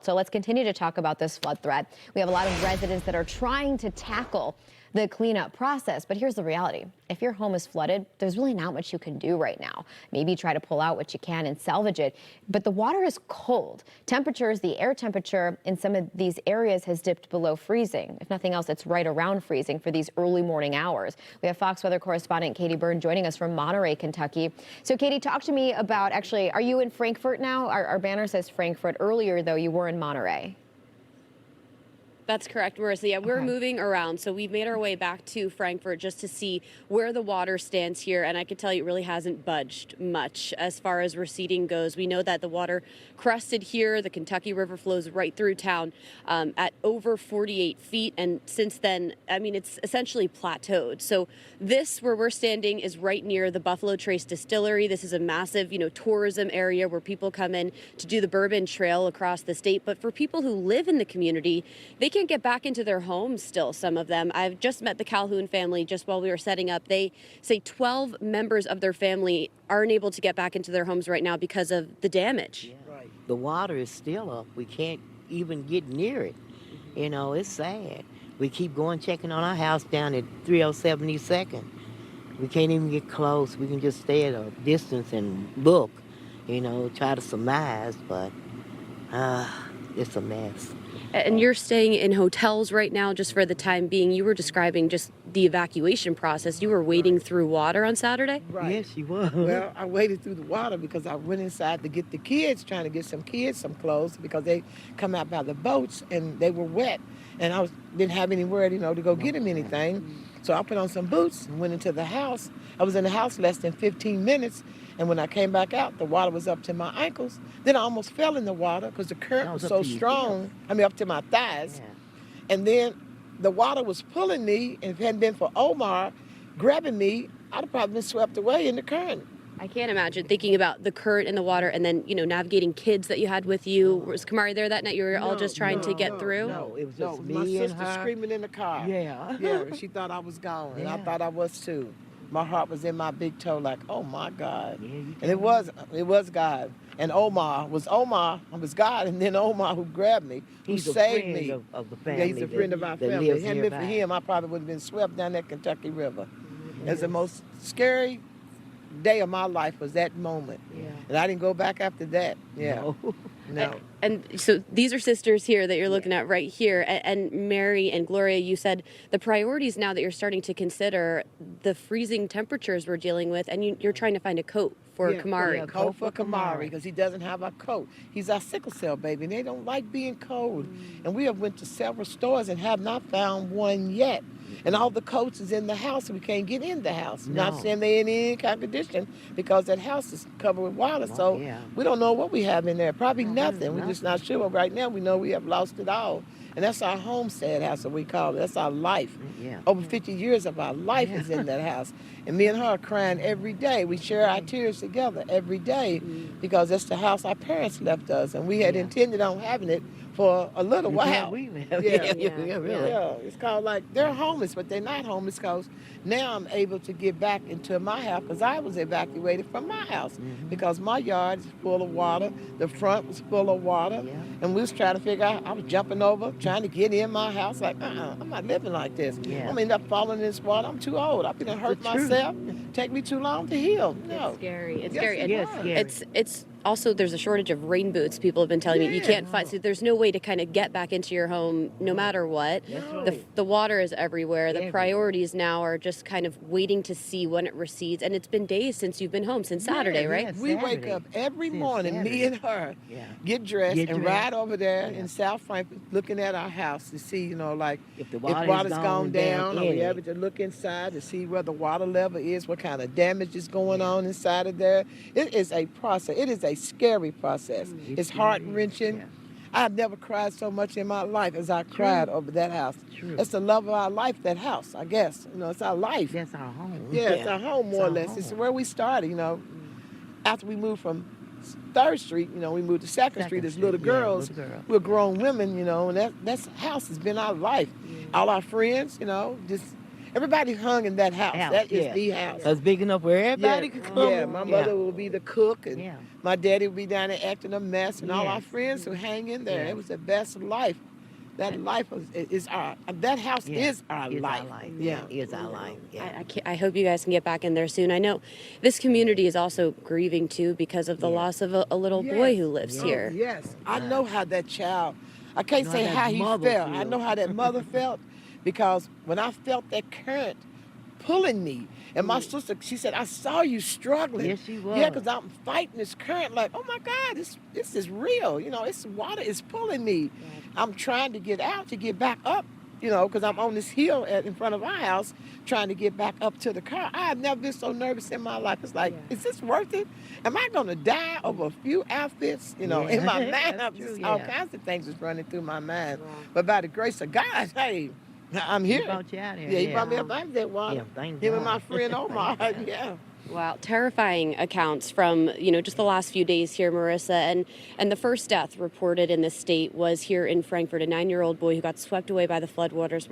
So let's continue to talk about this flood threat. We have a lot of residents that are trying to tackle the cleanup process, but here's the reality. If your home is flooded, there's really not much you can do right now. Maybe try to pull out what you can and salvage it, but the water is cold. The air temperature in some of these areas has dipped below freezing. If nothing else, it's right around freezing for these early morning hours. We have Fox Weather correspondent Katie Byrne joining us from Monterey, Kentucky. So Katie, talk to me about, actually, are you in Frankfort now? Our banner says Frankfort. Earlier, though, you were in Monterey. That's correct, Marissa. Yeah, we're moving around. So we've made our way back to Frankfort just to see where the water stands here. And I can tell you it really hasn't budged much as far as receding goes. We know that the water crested here. The Kentucky River flows right through town at over 48 feet. And since then, I mean, it's essentially plateaued. So this, where we're standing, is right near the Buffalo Trace Distillery. This is a massive, tourism area where people come in to do the bourbon trail across the state. But for people who live in the community, they can't get back into their homes still, some of them. I've just met the Calhoun family just while we were setting up. They say 12 members of their family aren't able to get back into their homes right now because of the damage. Yeah. Right. The water is still up. We can't even get near it. It's sad. We keep going checking on our house down at 3072nd. We can't even get close. We can just stay at a distance and look, try to surmise, but it's a mess. And you're staying in hotels right now just for the time being. You were describing just the evacuation process. You were wading through water on Saturday? Right. Yes, you was. Well, I waded through the water because I went inside to get the kids, trying to get some kids some clothes because they come out by the boats and they were wet. And I didn't have anywhere, to go get them anything. So I put on some boots and went into the house. I was in the house less than 15 minutes. And when I came back out, the water was up to my ankles. Then I almost fell in the water because the current was so strong. Up to my thighs. Yeah. And then the water was pulling me, and if it hadn't been for Omar grabbing me, I'd have probably been swept away in the current. I can't imagine thinking about the current in the water and then, navigating kids that you had with you. Was Kamari there that night? You were all just trying to get through? No, it was just me my and sister her. screaming in the car. Yeah. Yeah, she thought I was gone, and I thought I was too. My heart was in my big toe like, oh my God. Yeah, and it was God. And Omar was God, and then Omar who grabbed me, who saved me. Of the family. Yeah, he's a friend of our family. If it hadn't been for him, I probably would have been swept down that Kentucky River. It was the most scary day of my life was that moment. Yeah. And I didn't go back after that. Yeah. No. And so these are sisters here that you're looking at right here. And Mary and Gloria, you said the priorities now that you're starting to consider the freezing temperatures we're dealing with, and you're trying to find a coat for Kamari. Yeah, coat for Kamari, because he doesn't have a coat. He's our sickle cell baby, and they don't like being cold. And we have went to several stores and have not found one yet. And all the coats is in the house, and we can't get in the house. No. Not saying they're in any kind of condition, because that house is covered with water. So we don't know what we have in there. Probably nothing. We're just not sure. Right now, we know we have lost it all. And that's our homestead house, that we call it. That's our life. Yeah. Over 50 years of our life is in that house. And me and her are crying every day. We share our tears together every day because that's the house our parents left us. And we had intended on having it for a little while. Really. Yeah, it's called they're homeless, but they're not homeless because now I'm able to get back into my house because I was evacuated from my house because my yard is full of water. The front was full of water. Yeah. And we was trying to figure out, I was jumping over, trying to get in my house I'm not living like this. Yeah. I'm end up falling in this water. I'm too old. I've been hurt myself. Take me too long to heal. No. It's scary. It's scary. It's also, there's a shortage of rain boots. People have been telling me you can't find. So there's no way to kind of get back into your home, no matter what. The water is everywhere. The priorities now are just kind of waiting to see when it recedes. And it's been days since you've been home, since Saturday, right? Yes, we wake up every morning, me and her, get dressed and ride over there in South Frankfort, looking at our house to see, if the water's gone down, or we able to look inside to see where the water level is, what kind of damage is going on inside of there. It is a process. It is a scary process. It's heart-wrenching. Yeah. I've never cried so much in my life as I cried over that house. It's the love of our life, that house, I guess. It's our life. That's our home. Yeah, it's our home, more or less. It's where we started, After we moved from 3rd Street, we moved to 2nd Street as little girls. We're grown women, and that house has been our life. Yeah. All our friends, just Everybody hung in that house. That is the house. It's big enough where everybody could come. Yeah, my mother will be the cook, and Yeah. my daddy will be down there acting a mess, and all our Yes. friends who hang in there. Yeah. It was the best life. That life is our. That house is our It's life. our life. Yeah. It's our life. Yeah. I hope you guys can get back in there soon. I know this community is also grieving too because of the loss of a little boy who lives Oh, here. Yes, I know how that child. I can't know say how how that he mother felt. I feels. know how that mother felt, because when I felt that current pulling me, and my sister, she said, "I saw you struggling." Yes, she was. Yeah, because I'm fighting this current. Like, oh my God, this is real. You know, it's water is pulling me. I'm trying to get out to get back up. You know, because I'm on this hill in front of our house, trying to get back up to the car. I have never been so nervous in my life. It's like, is this worth it? Am I going to die over a few outfits? You know, in my mind, That's true, all yeah. kinds of things is running through my mind. But by the grace of God, hey, I'm here. He brought you out here. Yeah, he brought me up out of that water. Yeah, thank Him and God. my friend Omar. Yeah. Wow, terrifying accounts from, just the last few days here, Marissa. And the first death reported in the state was here in Frankfort, a 9-year-old boy who got swept away by the floodwaters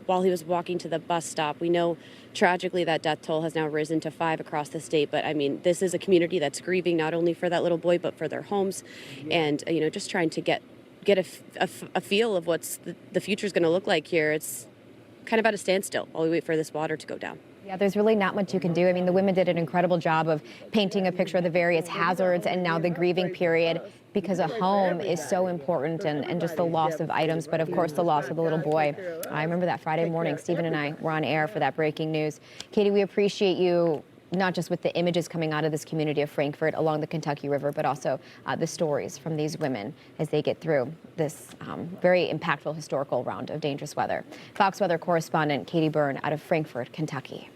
while he was walking to the bus stop. We know tragically that death toll has now risen to 5 across the state. But I mean, this is a community that's grieving not only for that little boy, but for their homes, and just trying to get a feel of what's the future is going to look like here. It's kind of at a standstill while we wait for this water to go down. Yeah, there's really not much you can do. I mean, the women did an incredible job of painting a picture of the various hazards and now the grieving period, because a home is so important, and just the loss of items, but of course the loss of the little boy. I remember that Friday morning, Stephen and I were on air for that breaking news. Katie, we appreciate you, not just with the images coming out of this community of Frankfort along the Kentucky River, but also the stories from these women as they get through this very impactful historical round of dangerous weather. Fox weather correspondent Katie Byrne out of Frankfort, Kentucky.